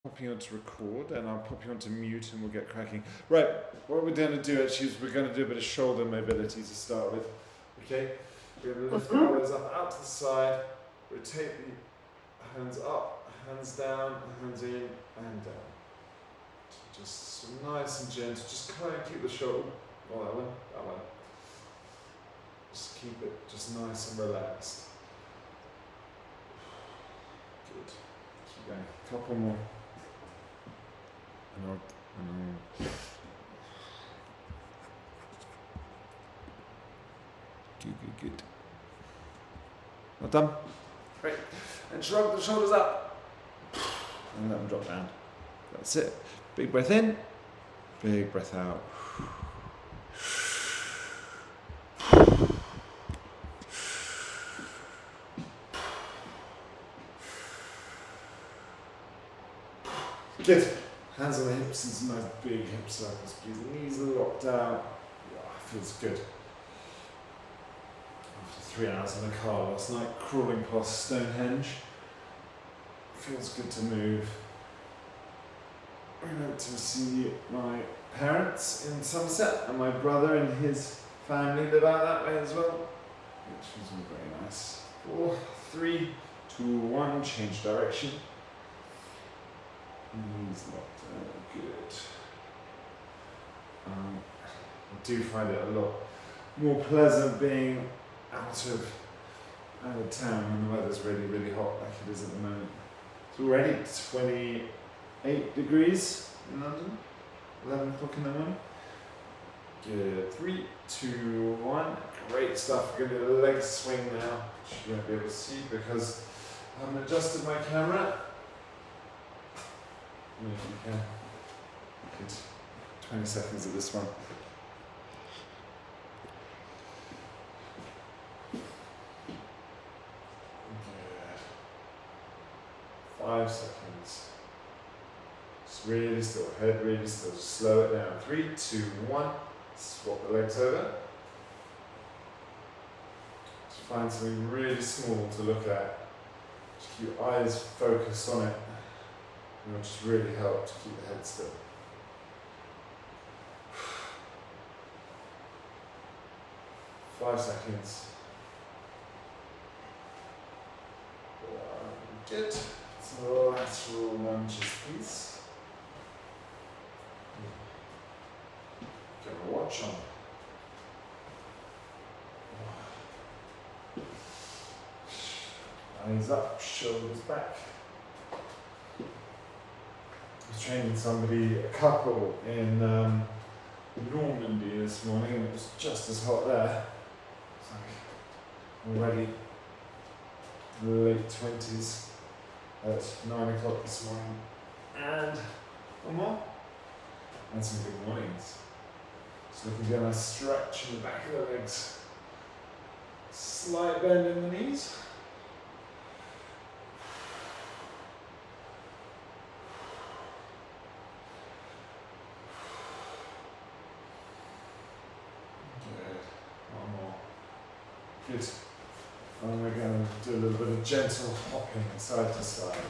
Pop you onto record and I'll pop you onto mute and we'll get cracking. Right, what we're going to do actually is we're going to do a bit of shoulder mobility to start with. Okay? We're going to lift the elbows up out to the side, rotate the hands up, hands down, hands in and down. Just nice and gentle, just kind of keep the shoulder, oh that one. Just keep it just nice and relaxed. Good. Keep going. Couple more. And I'll Good. Well done. Great. And shrug the shoulders up. And let them drop down. That's it. Big breath in. Big breath out. Good. Hands on the hips and some nice big hip circles, please. Knees are locked out. Yeah, feels good. After 3 hours in the car last night, crawling past Stonehenge. Feels good to move. We went to see my parents in Somerset, and my brother and his family live out that way as well, which was all very nice. 4, 3, 2, 1, change direction. Knees locked out, good. I do find it a lot more pleasant being out of town when the weather's really, really hot like it is at the moment. It's already 28 degrees in London, 11 o'clock in the morning. Good, 3, 2, 1, great stuff. We're going to do the leg swing now, which you won't be able to see because I haven't adjusted my camera. If you can. Good. 20 seconds of this one. Good. 5 seconds. Just really still, head really still. Just slow it down. 3, 2, 1. Swap the legs over. Just find something really small to look at. Just keep your eyes focused on it. And it'll just really help to keep the head still. 5 seconds. 1, good. So lateral lunges, please. Get a watch on. Eyes up, shoulders back. I was training somebody, a couple in Normandy this morning, and it was just as hot there. It's like already late 20s at 9 o'clock this morning. And one more. And some good mornings. So looking down, a stretch in the back of the legs. Slight bend in the knees. Good. And we're going to do a little bit of gentle hopping side to side.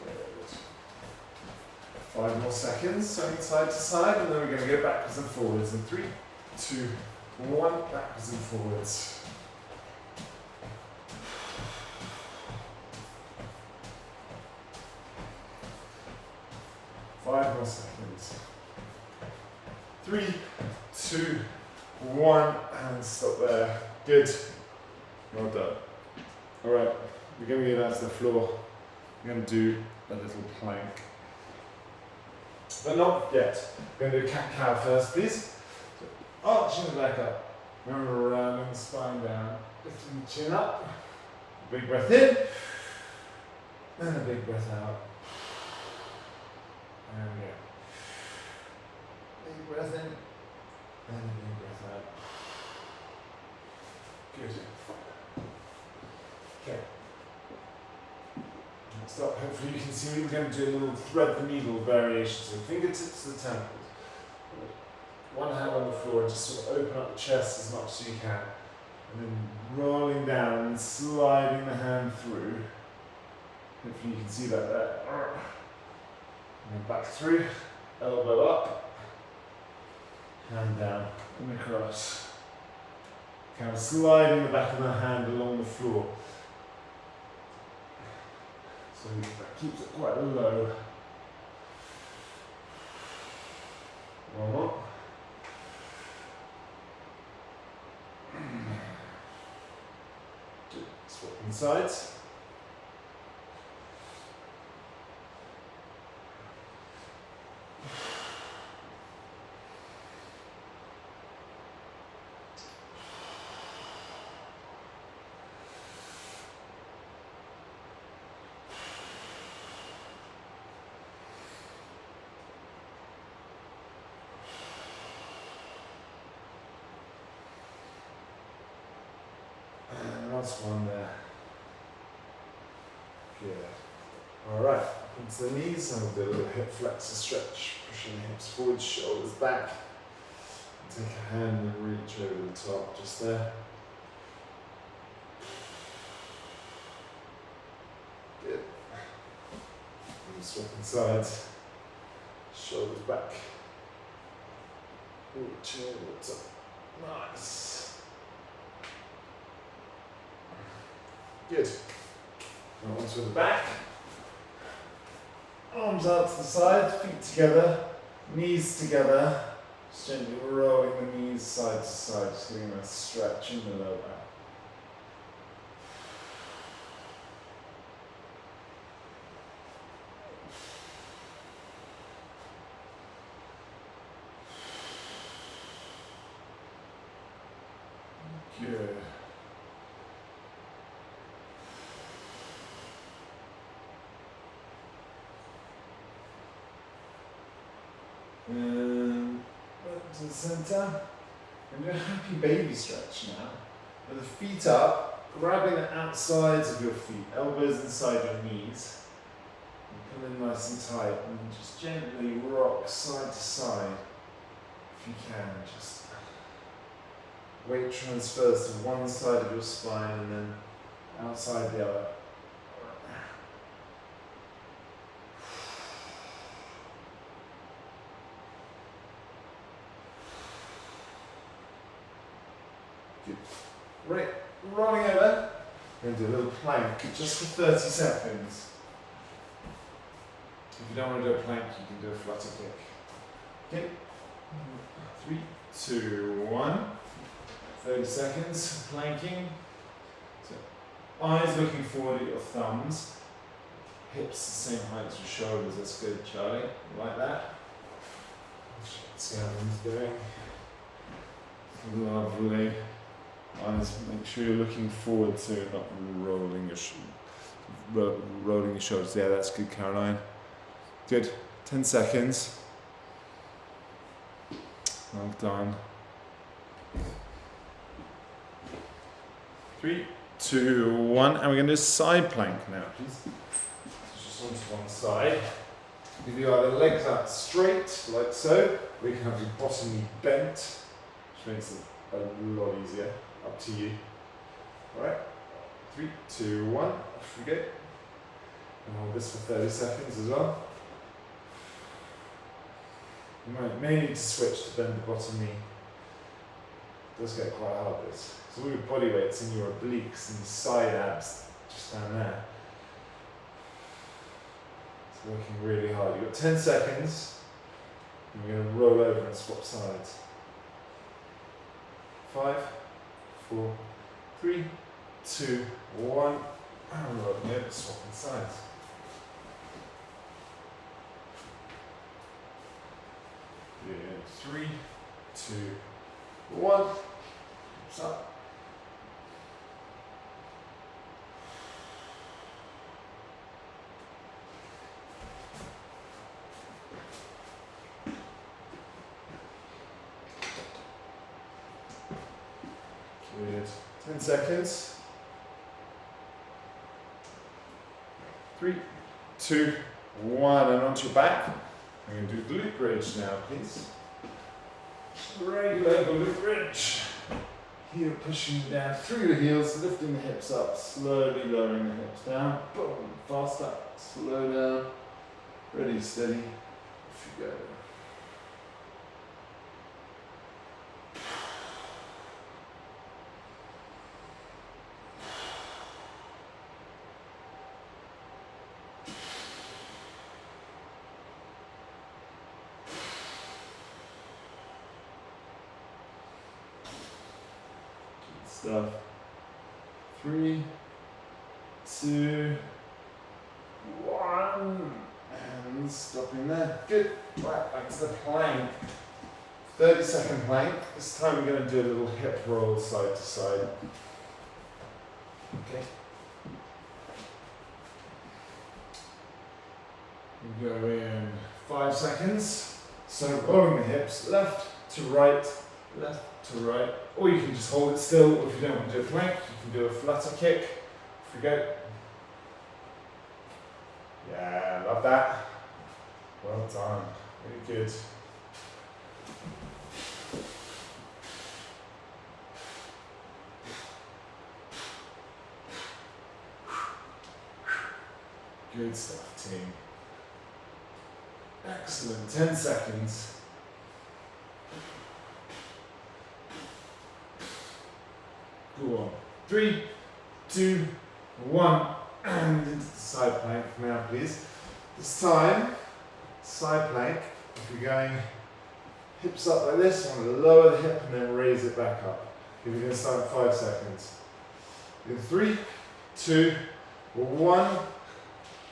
Good. 5 more seconds, swing side to side, and then we're going to go backwards and forwards in 3, 2, 1, backwards and forwards. Five more seconds. 3, 2, 1, and stop there. Good. Well done. Alright, we're going to get down to the floor. We're going to do a little plank. But not yet. We're going to do cat-cow first, please. So, arching the back up. Remember, rounding the spine down. Lifting the chin up. Big breath in. And a big breath out. And yeah. Big breath in. And a big breath out. Good. Okay. Next up, hopefully you can see me. We're going to do a little thread the needle variation. So fingertips to the temples. One hand on the floor and just sort of open up the chest as much as you can. And then rolling down and sliding the hand through. Hopefully you can see that there. And back through, elbow up, hand down and across. Kind of sliding the back of the hand along the floor. So that keeps it quite low. One more. Swapping sides. And last one there. Good. Alright, up into the knees, and we'll do a little hip flexor stretch, pushing the hips forward, shoulders back. Take a hand and reach over the top, just there. Good. And swapping sides, shoulders back. Reach over the top. Nice. Good. Now onto the back. Arms out to the side, feet together, knees together. Just gently rolling the knees side to side, just giving a stretch in the lower back. Good. And up to the centre. And do a happy baby stretch now. With the feet up, grabbing the outsides of your feet, elbows inside your knees. And pull in nice and tight, and just gently rock side to side. If you can, just weight transfers to one side of your spine and then outside the other. Good. Right, rolling over. We're going to do a little plank just for 30 seconds. If you don't want to do a plank, you can do a flutter kick. Okay. 3, 2, 1. 30 seconds, planking. So, eyes looking forward at your thumbs. Hips the same height as your shoulders. That's good, Charlie. Like that. Let's see how he's doing. Lovely. Eyes, make sure you're looking forward to not rolling your shoulders. Yeah, that's good, Caroline. Good. 10 seconds. Well done. 3, 2, 1, and we're going to do a side plank now, please. So just onto one side. If you are the legs out straight, like so, we can have your bottom knee bent, which makes it a lot easier. Up to you. Alright, 3, 2, 1, off we go. And hold this for 30 seconds as well. You may need to switch to bend the bottom knee. It does get quite hard, this. So all your body weight's in your obliques and side abs, just down there. It's working really hard. You've got 10 seconds, and you're going to roll over and swap sides. 5, 4, 3, 2, 1, and rolling over, swapping sides. Good. 3, 2, 1. Hips up. Good. 10 seconds. 3, 2, 1, and onto your back. We're going to do glute bridge now, please. Regular glute bridge. Heel pushing down through the heels, lifting the hips up, slowly lowering the hips down. Boom. 5, faster, slow down, ready, steady, off you go. Good stuff. 3, 2, 1, and stopping there. Good. Right, back to the plank. 30-second plank. This time we're going to do a little hip roll side to side. Okay. We go in 5 seconds. So rolling the hips, left to right, or you can just hold it still. Or if you don't want to do a plank, you can do a flutter kick. Off we go. Yeah, love that. Well done. Really good. Good stuff, team. Excellent. 10 seconds. Go on. 3, 2, 1, and into the side plank now, please. This time, side plank. If you're going hips up like this, you want to lower the hip and then raise it back up. If you're going to start in 5 seconds. In 3, 2, 1.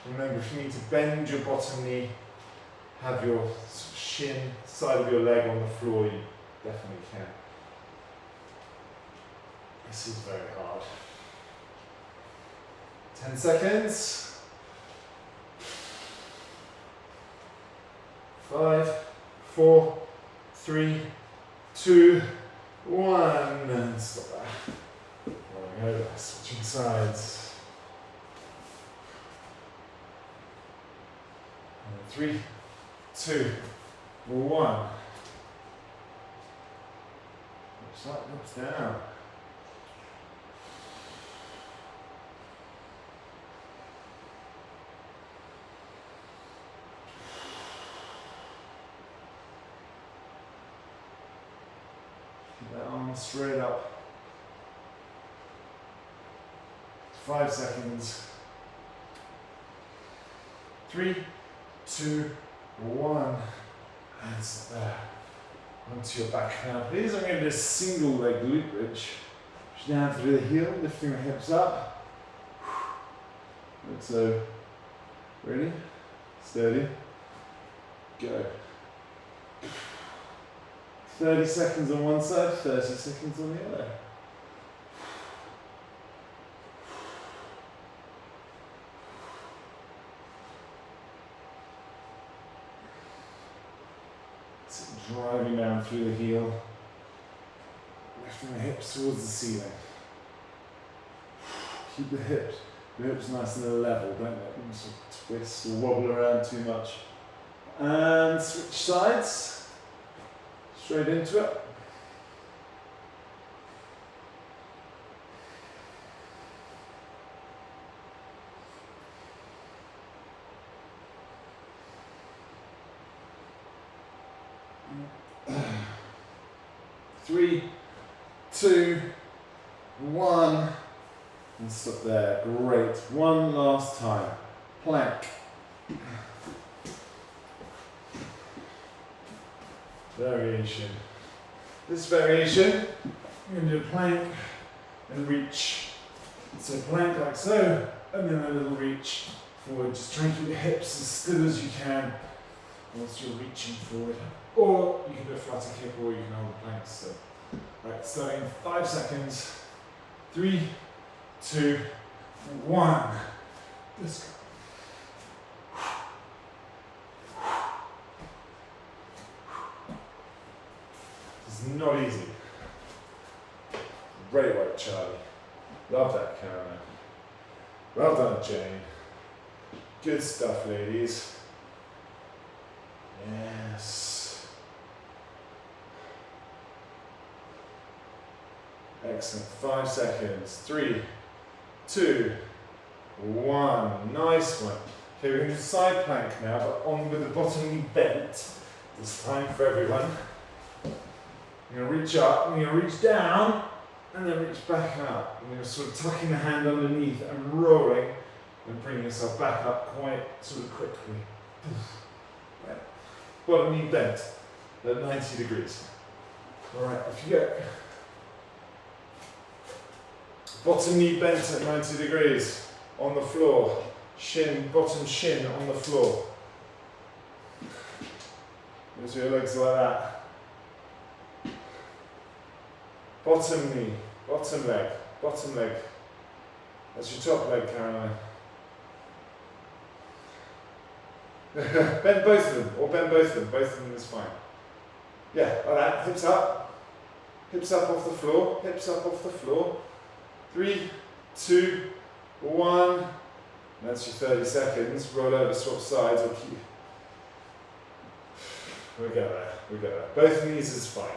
Remember, if you need to bend your bottom knee, have your shin, side of your leg on the floor, you definitely can. This is very hard. 10 seconds. 5, 4, 3, 2, 1, and stop that. Rolling over, switching sides. 3, 2, 1. Looks up, looks down. Keep that arm straight up. 5 seconds. 3, 2, 1, and stop there. Onto your back now, please. I'm going to do a single leg glute bridge. Push down through the heel, lifting the hips up. Like so. Ready? Steady. Go. 30 seconds on one side, 30 seconds on the other. Driving down through the heel, lifting the hips towards the ceiling. Keep the hips nice and level, don't let them sort of twist or wobble around too much. And switch sides, straight into it. Three, 2, 1, and stop there. Great. One last time. Plank. Variation. This variation, I'm going to do a plank and reach. So plank like so, and then a little reach forward. Just try and keep your hips as still as you can whilst you're reaching forward. Or you can do a flutter kick, or you can hold the plank still. Right, starting in 5 seconds. 3, 2, 1. Let's go. It's not easy. Great work, Charlie. Love that, Caroline. Well done, Jane. Good stuff, ladies. Yes. Excellent. 5 seconds. 3, 2, 1. Nice one. Okay, we're going to do side plank now, but on with the bottom knee bent. This time for everyone. You're going to reach up, and you're going to reach down, and then reach back up. And you're sort of tucking the hand underneath and rolling, and bringing yourself back up quite sort of quickly. Right. Bottom knee bent at 90 degrees. Alright, if you get bottom knee bent at 90 degrees on the floor, bottom shin on the floor. Use your legs like that. Bottom knee, bottom leg, bottom leg. That's your top leg, Caroline. Bend both of them, or bend both of them is fine. Yeah, like that, hips up off the floor, hips up off the floor. 3, 2, 1. That's your 30 seconds. Roll over, swap sides, or keep. We'll get there. Both knees is fine.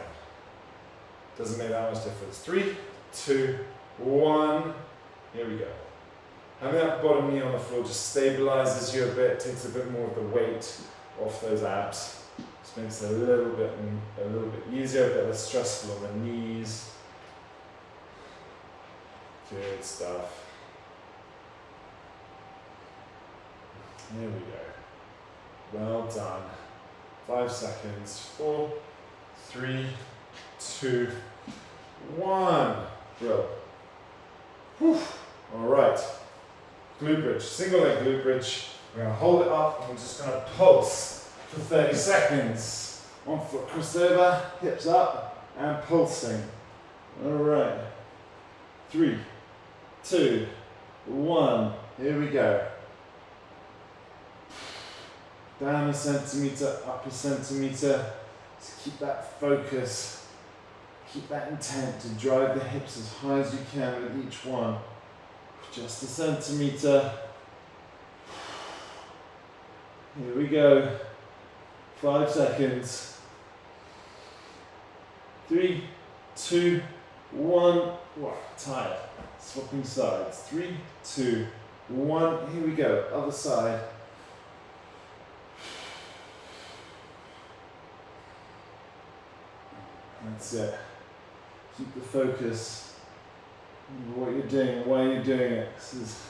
Doesn't make that much difference. 3, 2, 1. Here we go. Having that bottom knee on the floor just stabilizes you a bit, takes a bit more of the weight off those abs. Just makes it a little bit easier, a bit less stressful on the knees. Good stuff. Here we go. Well done. 5 seconds. 4, 3, 2, 1. Drill. Whew. All right. Glute bridge. Single leg glute bridge. We're going to hold it up and we're just going to pulse for 30 seconds. 1 foot crossed over, hips up, and pulsing. All right. 3, 2, 1. Here we go. Down a centimetre, up a centimetre. So keep that focus, keep that intent to drive the hips as high as you can with each one. Just a centimetre. Here we go. 5 seconds. 3, 2, 1. Wow, tired. Swapping sides. 3, 2, 1. Here we go. Other side. That's it. Keep the focus on what you're doing and why you're doing it. This is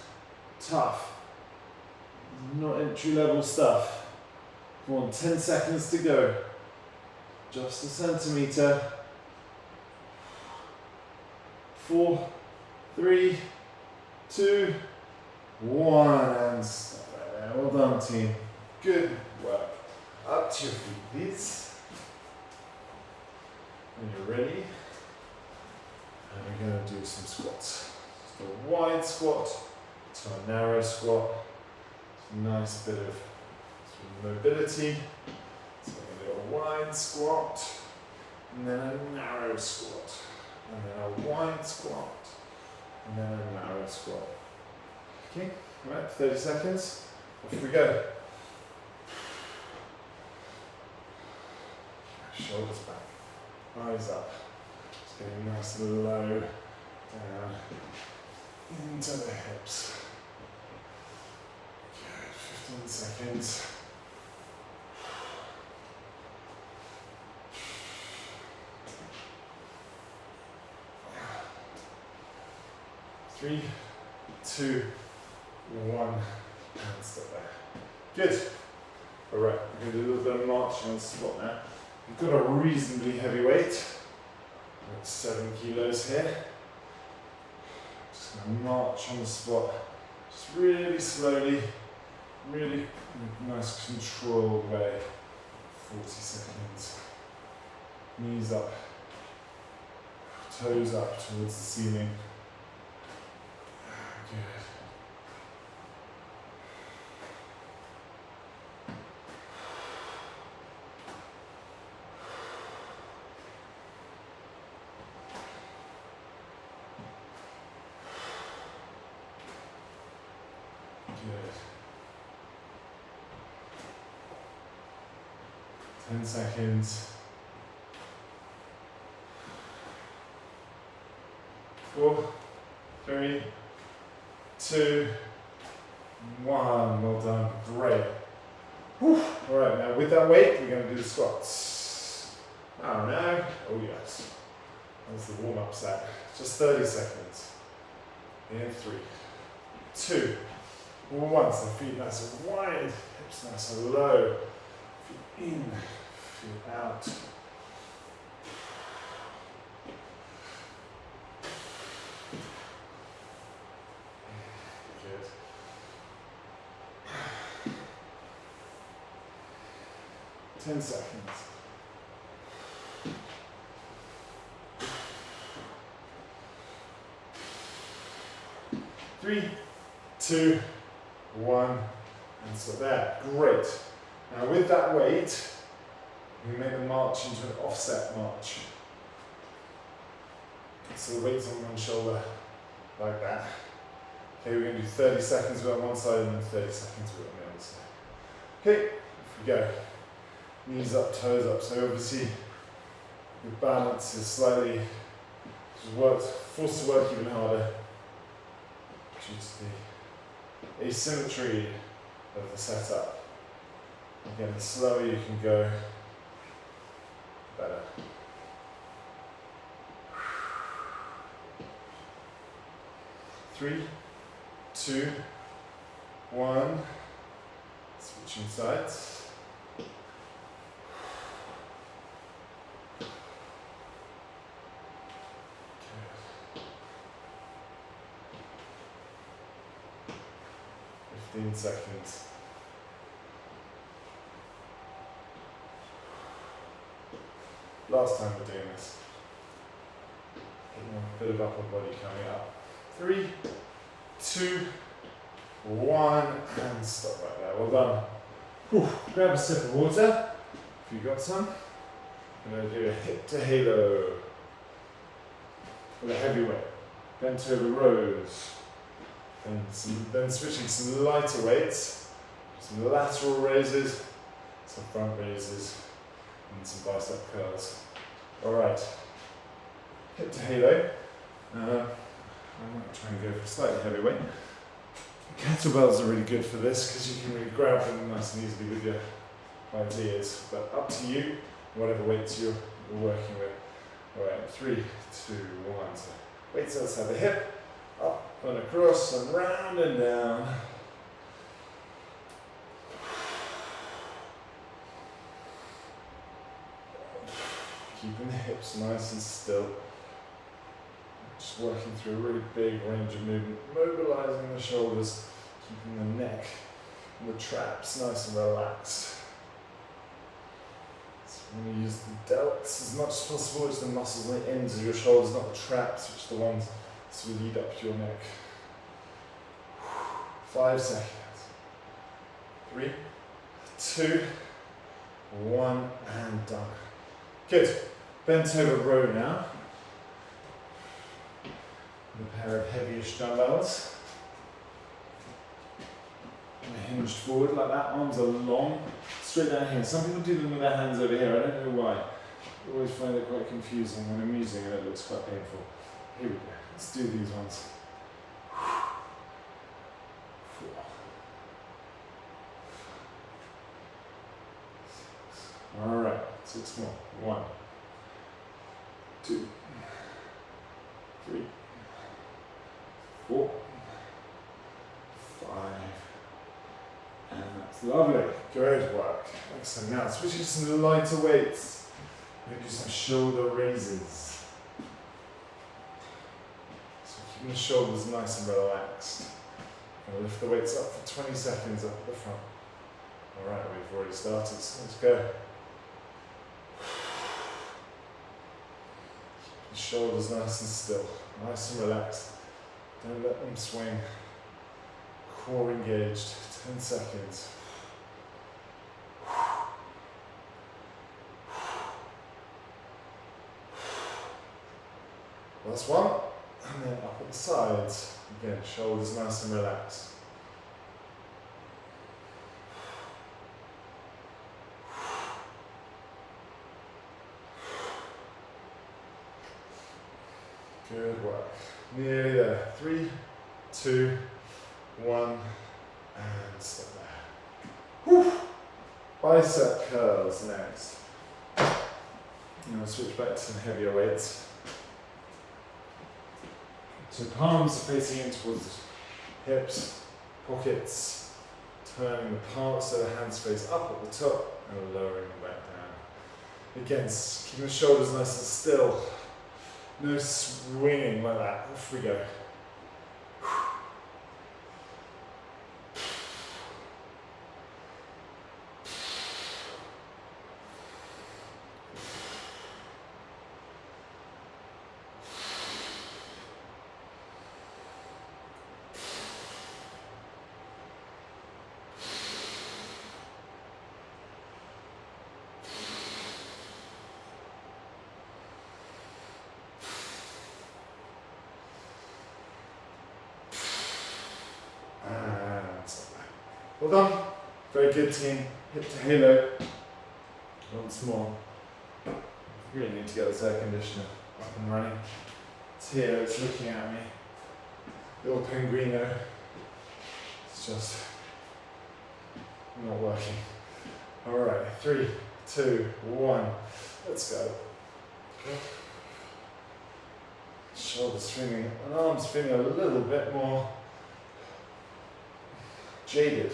tough. Not entry level stuff. Come on, 10 seconds to go. Just a centimetre. 4, 3, 2, 1. And stop right there. Well done, team. Good work. Up to your feet, please. When you're ready, and we're going to do some squats. So a wide squat to a narrow squat. It's a nice bit of mobility. So we're going to do a wide squat, and then a narrow squat, and then a wide squat, and then a narrow squat. Okay, right, 30 seconds. Off we go. Shoulders back. Eyes up. Just getting nice and low down into the hips. Good, 15 seconds. 3, 2, 1, and stop there. Good. Alright, we're going to do a little bit of marching on the spot now. We've got a reasonably heavy weight. Got 7 kilos here. Just going to march on the spot. Just really slowly, really nice controlled way. 40 seconds. Knees up. Toes up towards the ceiling. Good. Good. 10 seconds. 4, 3, 2, 1. Well done. Great. Whew. All right, now with that weight, we're going to do the squats. Oh no. Oh yes. That's the warm-up set. Just 30 seconds. In 3, 2, 1. So feet nice and wide, hips nice and low. Feet in, feet out. Good. 10 seconds. 3, 2, 1, and so there. Great. Now with that weight, we make the march into an offset march. So the weight's on one shoulder, like that. Okay, we're going to do 30 seconds with it on one side and then 30 seconds with it on the other side. Okay, off we go. Knees up, toes up. So obviously, your balance is slightly forced to work even harder due to the asymmetry of the setup. Again, the slower you can go, better. Three, 2, 1. Switching sides. Okay. 15 seconds. Last time we're doing this. A bit of upper body coming up. 3, 2, 1, and stop right there. Well done. Whew. Grab a sip of water if you've got some. I'm going to do a hip to halo with a heavy weight. Bent over rows. And then switching some lighter weights, some lateral raises, some front raises, and some bicep curls. Alright, hip to halo. I might try and go for a slightly heavy weight. Kettlebells are really good for this because you can really grab them nice and easily with your ideas. But up to you, whatever weights you're working with. Alright, 3, 2, 1. So weights outside the hip, up and across and round and down. Keeping the hips nice and still. Just working through a really big range of movement, mobilizing the shoulders, keeping the neck and the traps nice and relaxed. So we're going to use the delts as much as possible, it's the muscles on the ends of your shoulders, not the traps, which are the ones that lead up to your neck. 5 seconds. 3, 2, 1, and done. Good. Bent over row now. A pair of heavyish dumbbells. And hinged forward like that. Arms are long. Straight down here. Some people do them with their hands over here. I don't know why. I always find it quite confusing when I'm using it. It looks quite painful. Here we go. Let's do these ones. 4, 6. Alright, 6 more. 1, 2, 3, 4, 5, and that's lovely. Good work. Excellent. Now switching to some lighter weights. We're going to do some shoulder raises. So keeping the shoulders nice and relaxed. I'm going to lift the weights up for 20 seconds up at the front. Alright, we've already started, so let's go. Keep the shoulders nice and still, nice and relaxed. Don't let them swing. Core engaged. 10 seconds. Last one. And then up at the sides. Again, shoulders nice and relaxed. Good work. Nearly there. 3, 2, 1, and stop there. Whew. Bicep curls next. I'm going to switch back to some heavier weights. So palms are facing in towards the hips, pockets, turning the palms so the hands face up at the top and lowering them back down. Again, keep the shoulders nice and still. No swinging like that. Off we go. Well done. Very good, team. Hip to halo. Once more. Really need to get this air conditioner up and running. It's here, it's looking at me. Little penguino. It's just not working. Alright, 3, 2, 1. Let's go. Shoulders swinging and arms feeling a little bit more jaded.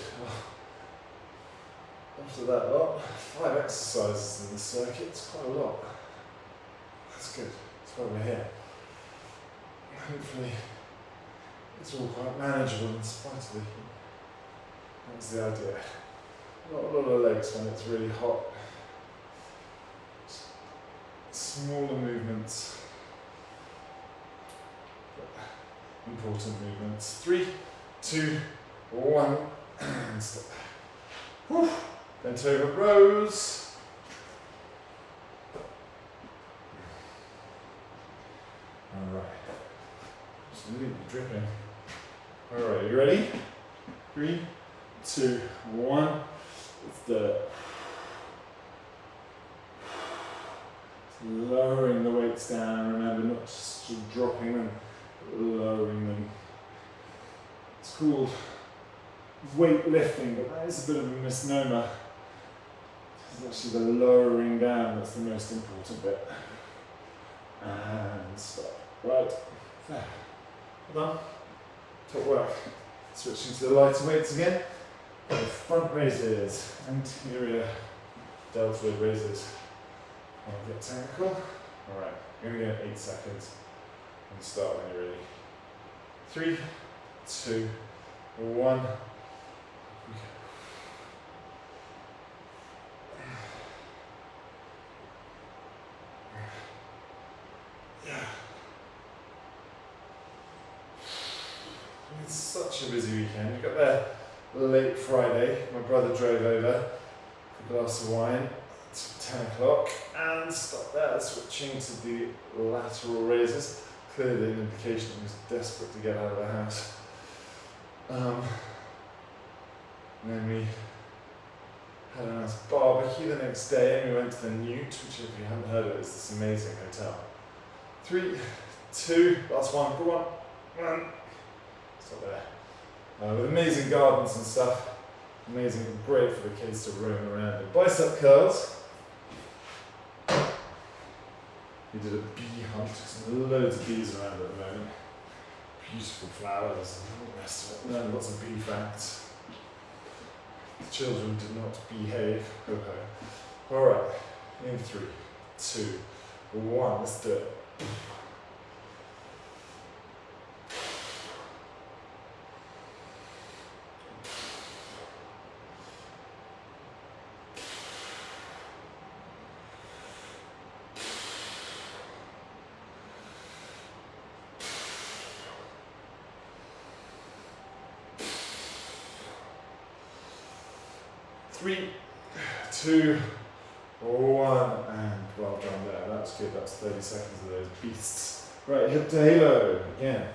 After that lot, 5 exercises in the circuit, it's quite a lot. That's good, that's why we're here. Hopefully it's all quite manageable in spite of the heat. That's the idea. Not a lot of legs when it's really hot. Smaller movements, but important movements. 3, 2, 1, and step. Whew. Bent over rows. Alright. Absolutely dripping. Alright, you ready? 3, 2, 1. Let's do it. Lowering the weights down. Remember, not just dropping them, but lowering them. It's called weightlifting, but that is a bit of a misnomer. It's actually the lowering down that's the most important bit. And stop. Right. There. Well done. Top work. Switching to the lighter weights again. The front raises, anterior deltoid raises. I'll get technical. Alright, I'm going to go 8 seconds. And start when you're ready. 3, 2, 1. It's such a busy weekend. We got there late Friday. My brother drove over for a glass of wine. It's 10 o'clock and stopped there, switching to the lateral raises. Clearly an indication he was desperate to get out of the house. And then we had a nice barbecue the next day and we went to the Newt, which if you haven't heard of it, is this amazing hotel. 3, 2, last one, go on. 1. Stop there. With amazing gardens and stuff. Amazing, great for the kids to roam around. And bicep curls. We did a bee hunt. There's loads of bees around at the moment. Beautiful flowers and all the rest of it. Learned lots of bee facts. The children did not behave. Ho ho. Alright. In 3, 2, 1. Let's do it. 3, 2, 1, and well done there. That's good. That's 30 seconds of those beasts. Right, hip to halo again.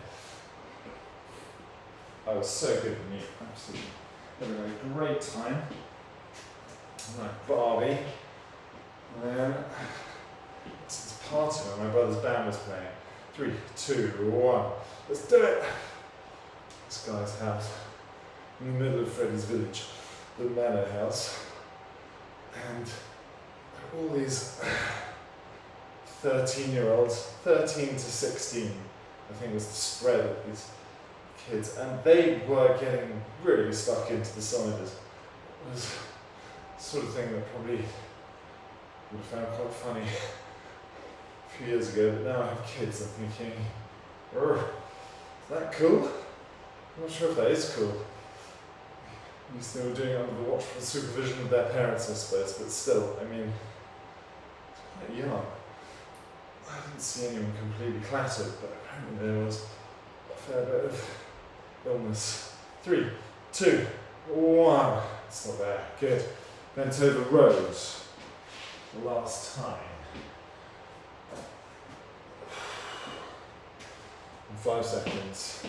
That was so good for me. Absolutely. Having a great time. Like Barbie. And then it's party when my brother's band was playing. 3, 2, 1. Let's do it. This guy's house. in the middle of Freddie's village, the manor house, and all these 13-year-olds, 13 to 16, I think was the spread of these kids, and they were getting really stuck into the Sonneters. It was the sort of thing that probably would have found quite funny a few years ago, but now I have kids, I'm thinking, is that cool? I'm not sure if that is cool. At least they were doing it under the watchful supervision of their parents, I suppose, but still, I mean, it's quite young. I didn't see anyone completely clattered, but apparently there was a fair bit of illness. 3, 2, 1. It's not there. Good. Bent over rows. The last time. In 5 seconds.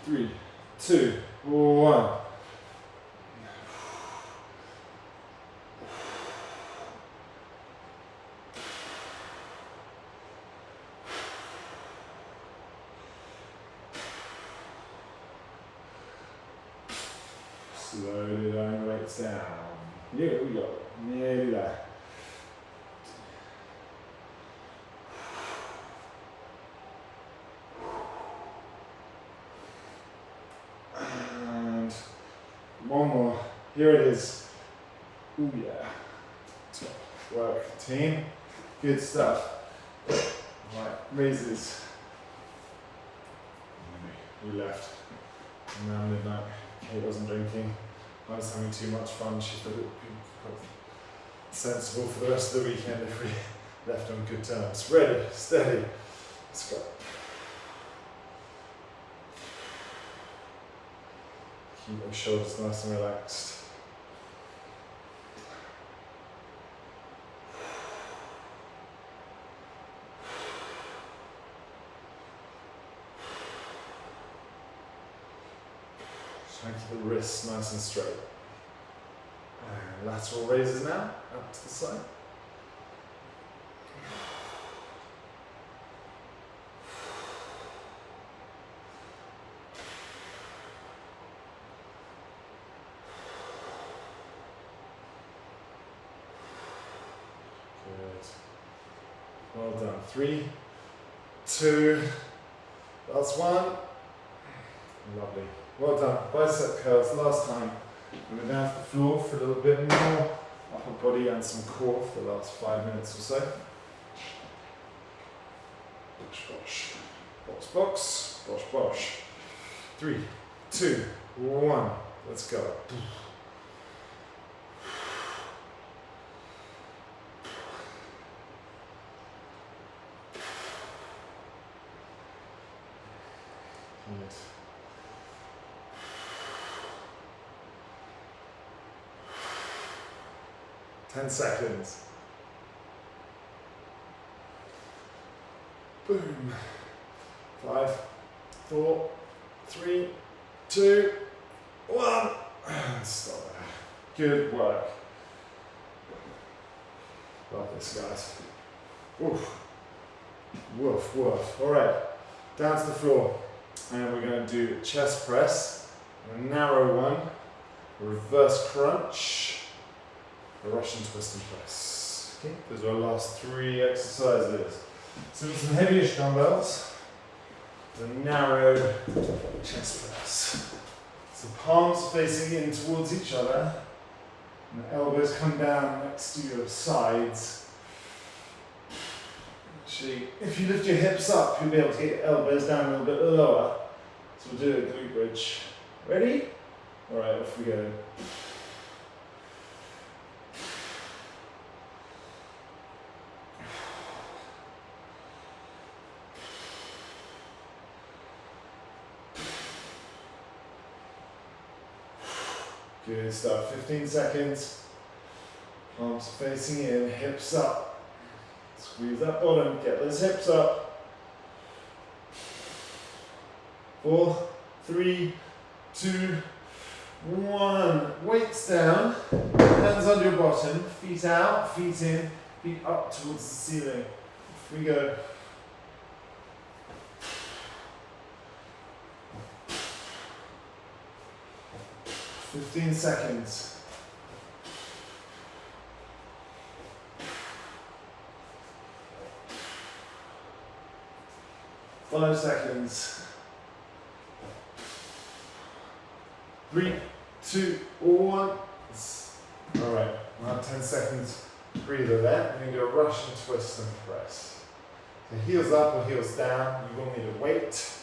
3, 2, 1. Slowly lowering the weights down. Here we go. Nearly there. And one more. Here it is. Ooh yeah. Top work, team. Good stuff. Right, raises. We left. Now midnight. Kate wasn't drinking. I was having too much fun. She thought it would be quite sensible for the rest of the weekend if we left on good terms. Ready, steady. Let's go. Keep those shoulders nice and relaxed. Try to keep the wrists nice and straight. And lateral raises now, up to the side. Good. Well done. 3, 2, last one. Lovely. Well done. Bicep curls. Last time. We went down to the floor for a little bit more upper body and some core for the last 5 minutes or so. Bosh, bosh. Box, box. Bosh, bosh. 3, 2, 1. Let's go. Good. 10 seconds. Boom. 5, 4, 3, 2, 1. Stop there. Good work. Love this, guys. Woof. Woof, woof. All right. Down to the floor. And we're going to do chest press, a narrow one, a reverse crunch, a Russian twist and press. Okay, those are our last 3 exercises. So with some heavyish dumbbells, the narrow chest press. So palms facing in towards each other, and the elbows come down next to your sides. Actually, if you lift your hips up, you'll be able to get your elbows down a little bit lower. So we'll do a glute bridge. Ready? Alright, off we go. Good stuff. 15 seconds. Palms facing in, hips up. Squeeze that bottom, get those hips up. 4, 3, 2, 1. Weights down, hands under your bottom, feet out, feet in, feet up towards the ceiling. Off we go. 15 seconds. 5 seconds. 3, 2, 1. Alright, we'll have 10 seconds breather there. We're going to do a Russian twist and press. So heels up or heels down. You will need a weight.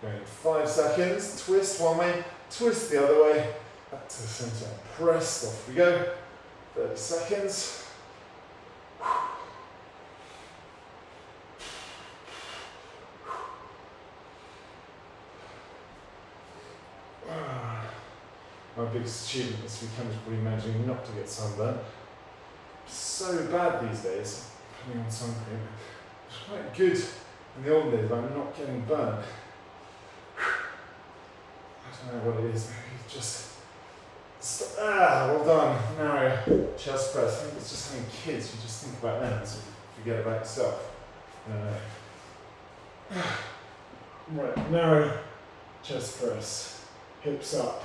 Going 5 seconds. Twist one way, twist the other way. Back to the center. Press. Off we go. 30 seconds. My biggest achievement this weekend was probably managing not to get sunburned. So bad these days, putting on sun cream. It was quite good in the old days, but I'm not getting burned. I don't know what it is, maybe just well done. Narrow chest press. I think it's just having kids, you just think about them and sort of forget about yourself. Right, narrow chest press, hips up.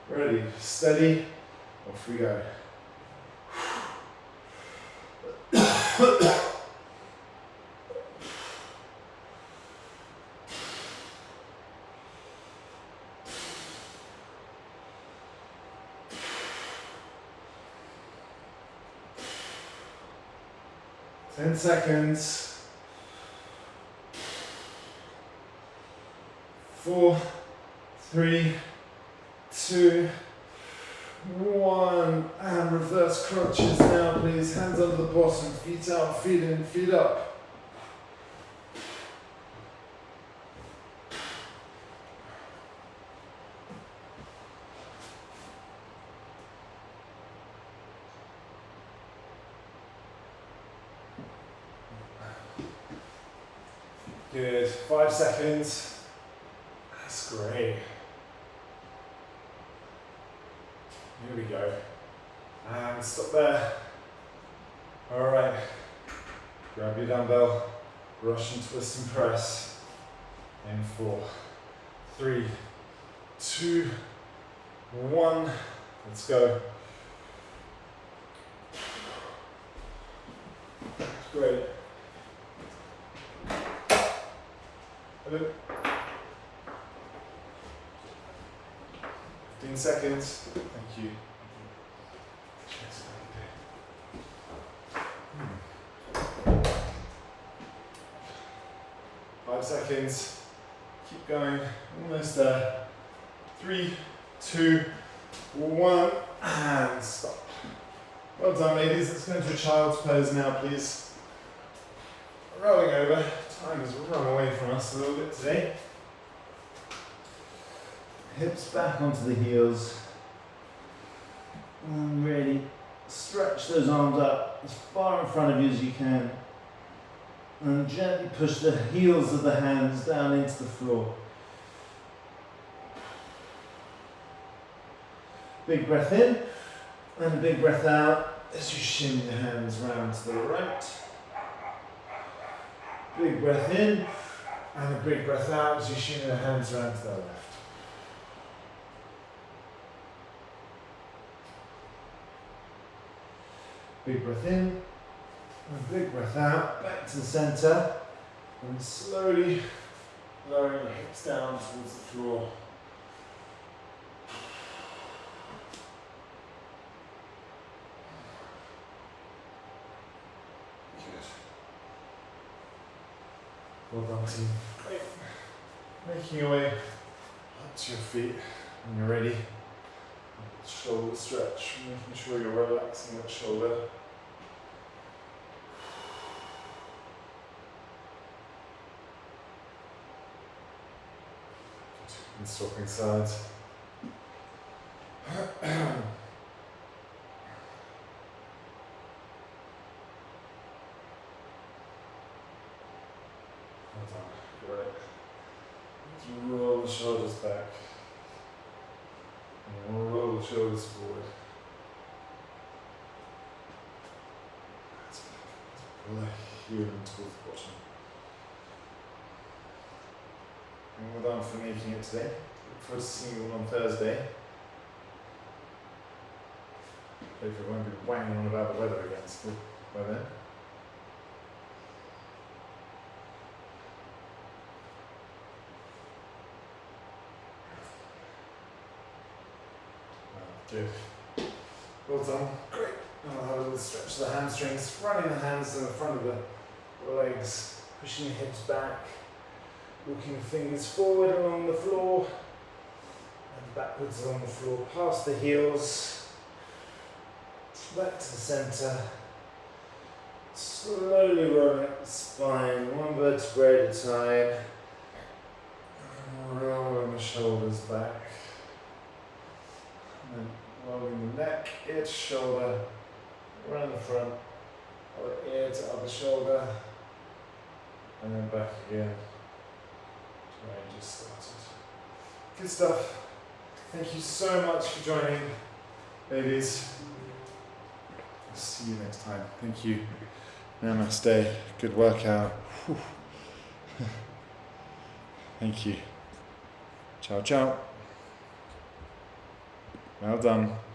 Ready, steady, off we go. 10 seconds. 4, 3, 2, 1, and reverse crunches now please. Hands under the bottom, feet out, feet in, feet up. Good, 5 seconds. That's great. Here we go. And stop there. Alright. Grab your dumbbell. Russian twist and press. In 4, 3, 2, 1. Let's go. Great. 15 seconds. Thank you. 5 seconds. Keep going. Almost there. 3, 2, 1, and stop. Well done, ladies. Let's go into a child's pose now, please. Rolling over. Time has run away from us a little bit today. Hips back onto the heels. And really stretch those arms up as far in front of you as you can. And gently push the heels of the hands down into the floor. Big breath in and a big breath out as you shimmy the hands round to the right. Big breath in and a big breath out as you shimmy the hands round to the left. Big breath in and a big breath out, back to the center, and slowly lowering the hips down towards the floor. Well done, team. Great. Making your way up to your feet when you're ready. Shoulder stretch, making sure you're relaxing that shoulder. And swapping sides. Great. Let's roll the shoulders back. And roll the shoulders forward. Pull the heel towards the bottom. And well done for making it today. Look forward to seeing you all on Thursday. Hopefully I won't be wanging on about the weather again still by then. Good. Well done. Great. And I'll have a little stretch of the hamstrings, running the hands to the front of the legs, pushing the hips back, walking the fingers forward along the floor and backwards along the floor, past the heels, back to the centre. Slowly rolling up the spine, one vertebrae at a time. Rolling the shoulders back. And then rolling the neck, ear to shoulder, around the front, other ear to other shoulder, and then back again to where you just started. Good stuff. Thank you so much for joining, ladies. I'll see you next time. Thank you. Namaste. Good workout. Whew. Thank you. Ciao, ciao. Well done.